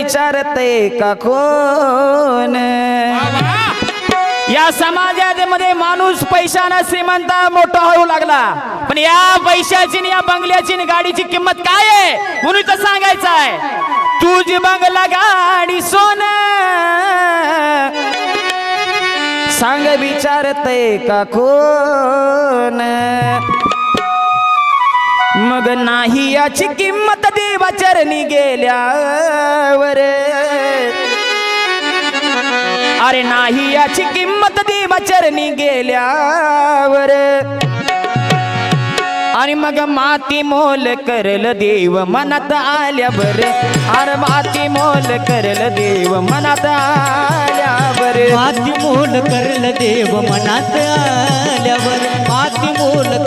विचारते का कोण? या समाजामध्ये माणूस पैशाने श्रीमंत मोठा होऊ लागला, पण या पैशाची आणि या बंगल्याची आणि गाडीची किंमत काय आहे म्हणून तर सांगायचं आहे. तुझी बंगला गाडी सोनं सांग विचारते का कोण? मग नाही याची किंमत देवाचरणी गेल्यावर. अरे नाही याची किंमत देवाचरणी गेल्यावर. आणि मग माती मोल करल देव मनात आल्यावर. अरे माती मोल करल देव मनात आल्यावर. माती मोल करल देव मनात आल्यावर. माती मोल